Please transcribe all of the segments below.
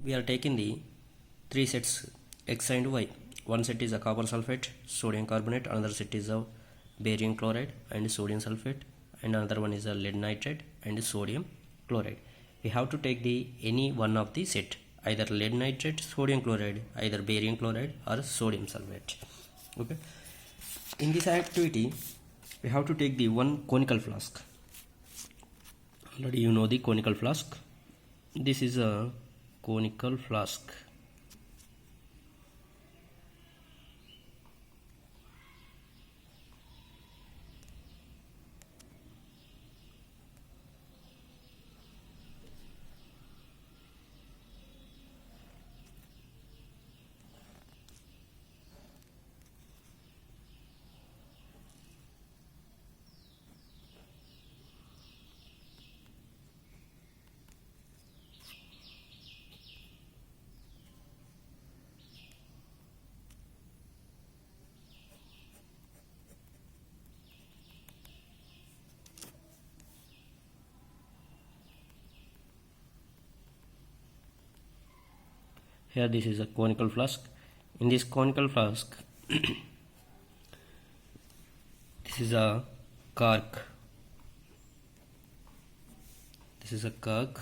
We are taking the three sets X and Y. One set is a copper sulfate, sodium carbonate, another set is a barium chloride and sodium sulfate, and another one is a lead nitrate and sodium chloride. We have to take the any one of the set, either lead nitrate, sodium chloride, either barium chloride or sodium sulfate. Okay. In this activity, we have to take the one conical flask. Already you know the conical flask. This is a conical flask. Here this is a conical flask. In this conical flask, this is a cork. This is a cork.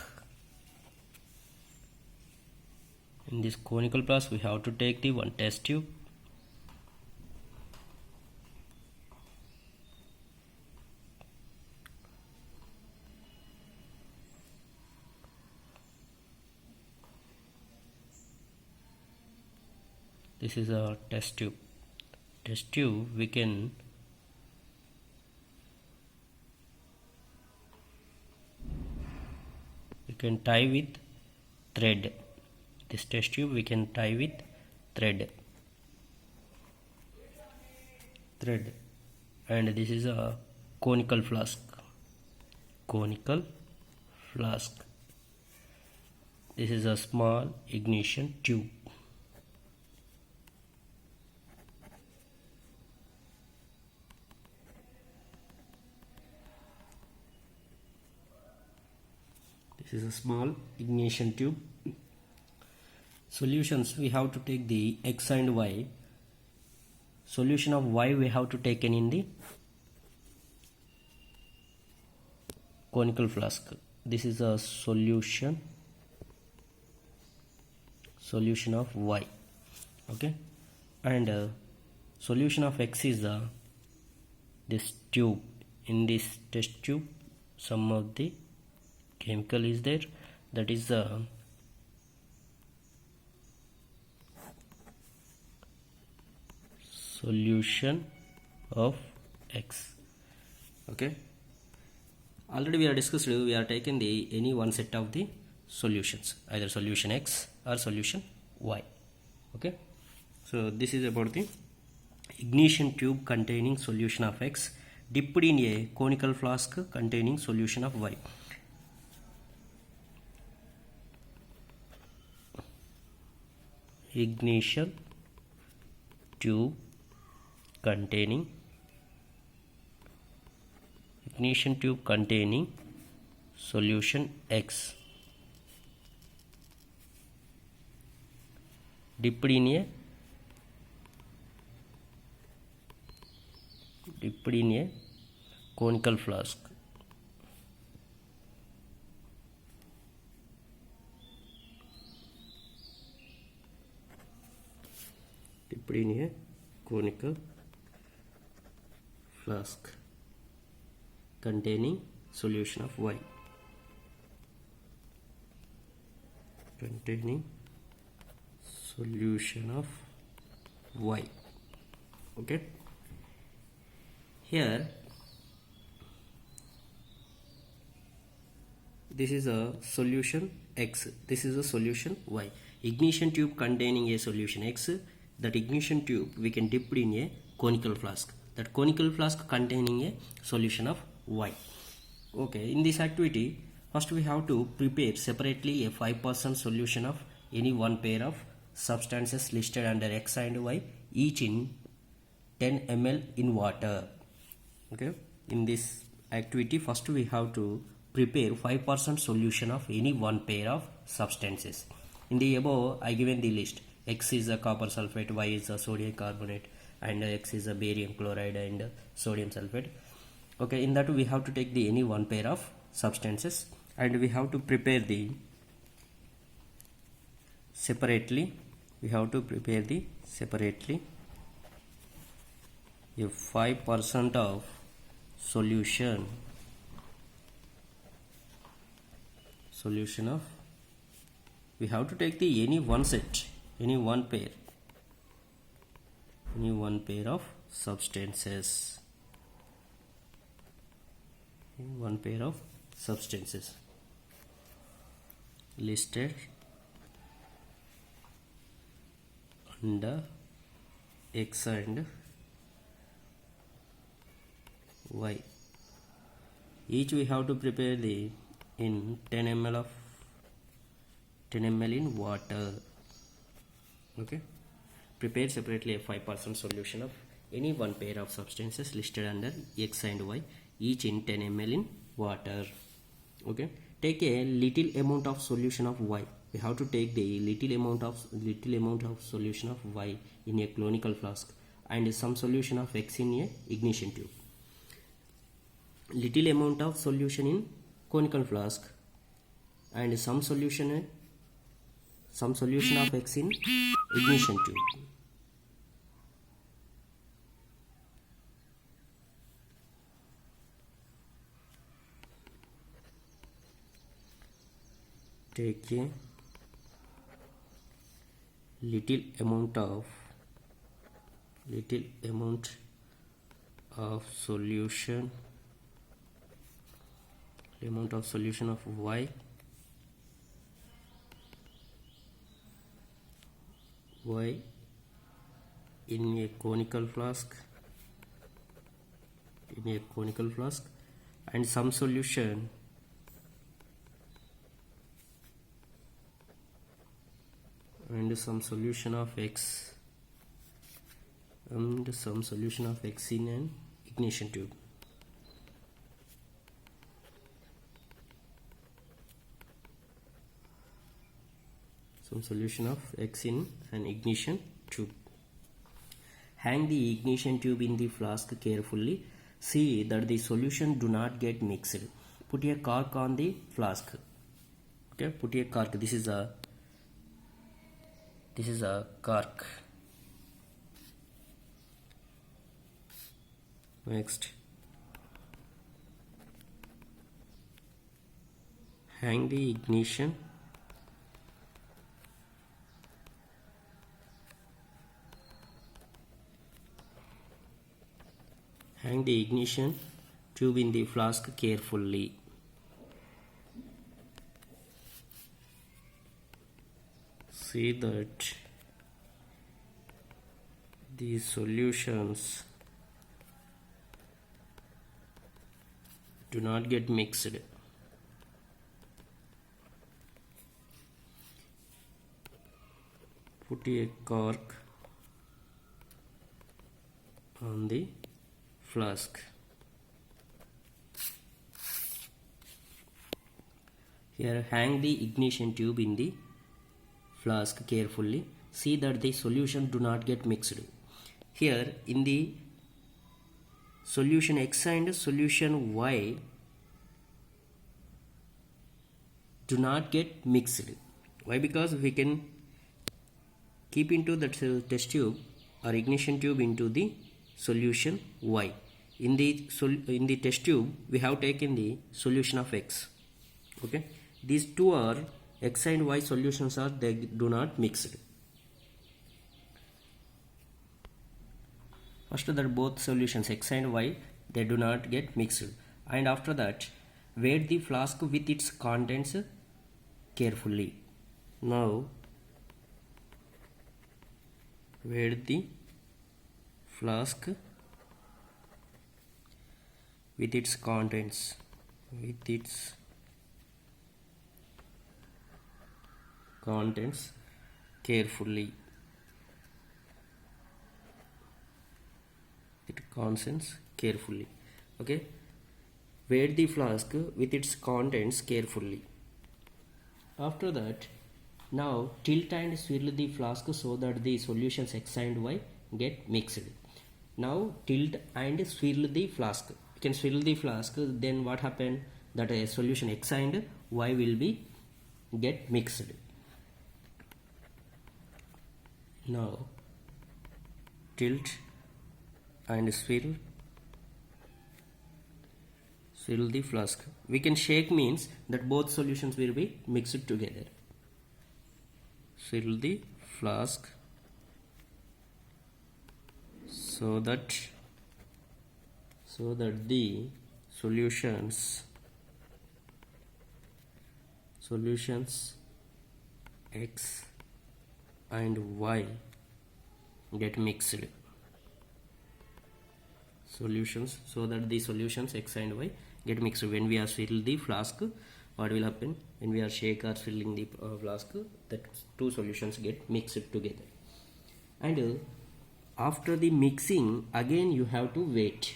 In this conical flask, we have to take the one test tube. This is a test tube. Test tube we can tie with thread. This test tube we can tie with thread. And this is a conical flask. This is a small ignition tube. This is a small ignition tube. Solutions, we have to take the X and Y. Solution of Y we have to take in the conical flask. This is a solution of Y. Okay, and solution of X is this tube. In this test tube, some of the chemical is there, that is the solution of X. Okay, already we are discussed, we are taking the any one set of the solutions, either solution X or solution Y. Okay, so this is about the ignition tube containing solution of X dipped in a conical flask containing solution of Y. Ignition tube containing solution X dipped in a conical flask. Dipped in a conical flask containing solution of Y. Okay, here this is a solution X, this is a solution Y. Ignition tube containing a solution X. That ignition tube we can dip in a conical flask. That conical flask containing a solution of Y. Okay, in this activity, first we have to prepare separately a 5% solution of any one pair of substances listed under X and Y, each in 10 ml in water. Okay, in this activity, first we have to prepare 5% solution of any one pair of substances. In the above, I given the list. X is a copper sulfate, Y is a sodium carbonate, and X is a barium chloride and sodium sulfate. Okay, in that we have to take the any one pair of substances, and we have to prepare the separately. We have to prepare the separately a 5% of solution of, we have to take the any one set, any one pair of substances, one pair of substances listed under X and Y. Each we have to prepare the in 10 ml in water. Okay, prepare separately a 5% solution of any one pair of substances listed under X and Y, each in 10 ml in water. Okay, take a little amount of solution of Y. We have to take the little amount of solution of Y in a conical flask and some solution of X in a ignition tube. Little amount of solution in conical flask and some solution of X in ignition tube. Take a little amount of solution of Y in a conical flask and some solution of X in an ignition tube. Some solution of X in an ignition tube. Hang the ignition tube in the flask carefully. See that the solution do not get mixed. Put a cork on the flask. Okay, put a cork. This is a cork. Next, hang the ignition tube in the flask carefully. See that the solutions do not get mixed. Put a cork on the flask. Here, hang the ignition tube in the flask carefully. See that the solution do not get mixed. Here in the solution X and solution Y do not get mixed. Why? Because we can keep into the test tube or ignition tube into the solution Y. In the test tube we have taken the solution of X. Okay, these two are X and Y solutions are, they do not mixed. First that both solutions X and Y, they do not get mixed, and after that weight the flask with its contents carefully. Now weight the flask with its contents carefully. Okay, weight the flask with its contents carefully. After that Now tilt and swirl the flask so that the solutions X and Y get mixed. Now tilt and swirl the flask. You can swirl the flask, then what happened? That a solution X and Y will be get mixed. Now tilt and swirl the flask. We can shake means that both solutions will be mixed together. Swirl the flask so that the solutions X and Y get mixed. Solutions so that the solutions X and Y get mixed. When we are swirl the flask, what will happen? When we are shake or swirling the flask, that two solutions get mixed together. And after the mixing, again you have to wait.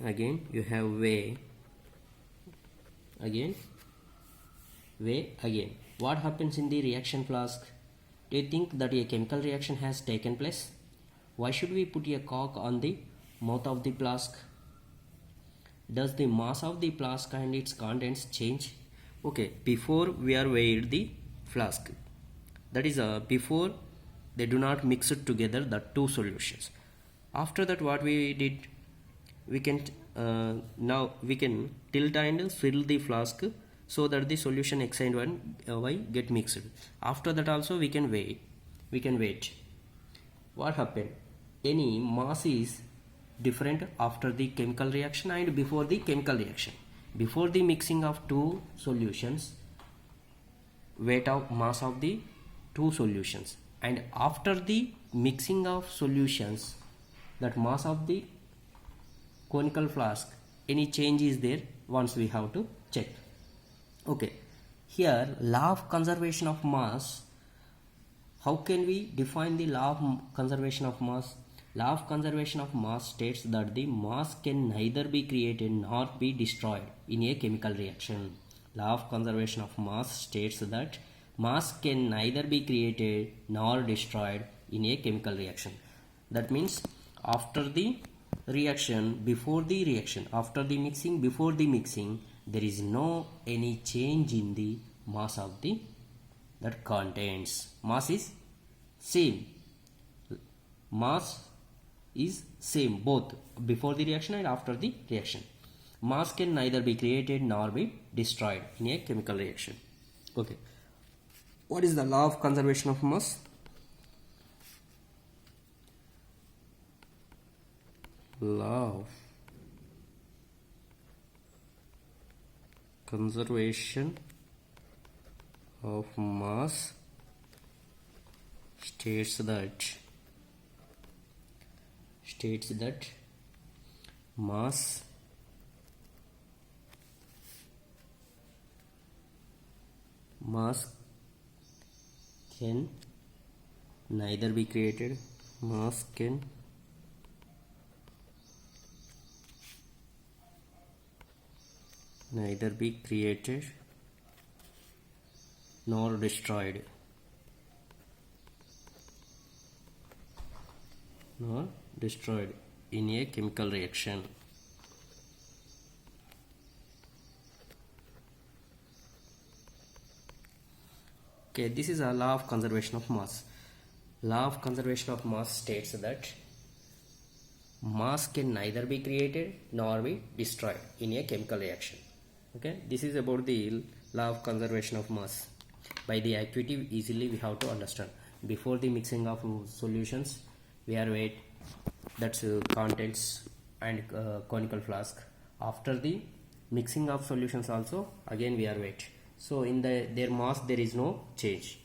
Again you have weigh. Again. What happens in the reaction flask? Do you think that a chemical reaction has taken place? Why should we put a cork on the mouth of the flask? Does the mass of the flask and its contents change? Okay, before we are weighed the flask, that is before they do not mix it together, the two solutions. After that, what we did, we can now we can tilt and swirl the flask so that the solution X and Y get mixed. After that also we can wait. What happened? Any mass is different after the chemical reaction and before the chemical reaction. Before the mixing of two solutions, weight of mass of the two solutions, and after the mixing of solutions, that mass of the conical flask, any change is there, once we have to check. Okay, here law of conservation of mass. How can we define the law of conservation of mass? Law of conservation of mass states that the mass can neither be created nor be destroyed in a chemical reaction. Law of conservation of mass states that mass can neither be created nor destroyed in a chemical reaction. That means after the reaction, before the reaction, after the mixing, before the mixing, there is no any change in the mass of the that contents. Mass is same. Mass is same both before the reaction and after the reaction. Mass can neither be created nor be destroyed in a chemical reaction. Okay. What is the law of conservation of mass? Law of conservation of mass states that mass can neither be created, mass can neither be created nor destroyed in a chemical reaction. Okay, this is a law of conservation of mass. Law of conservation of mass states that mass can neither be created nor be destroyed in a chemical reaction. Okay, this is about the law of conservation of mass. By the activity, easily we have to understand. Before the mixing of solutions, we are weight, that's contents and conical flask. After the mixing of solutions also, again we are weight. So in their mass there is no change.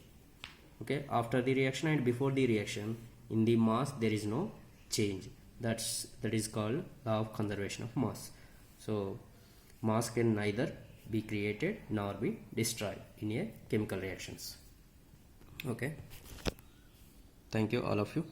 Okay, after the reaction and before the reaction, in the mass there is no change. That is called law of conservation of mass. So mass can neither be created nor be destroyed in a chemical reactions. Okay, thank you all of you.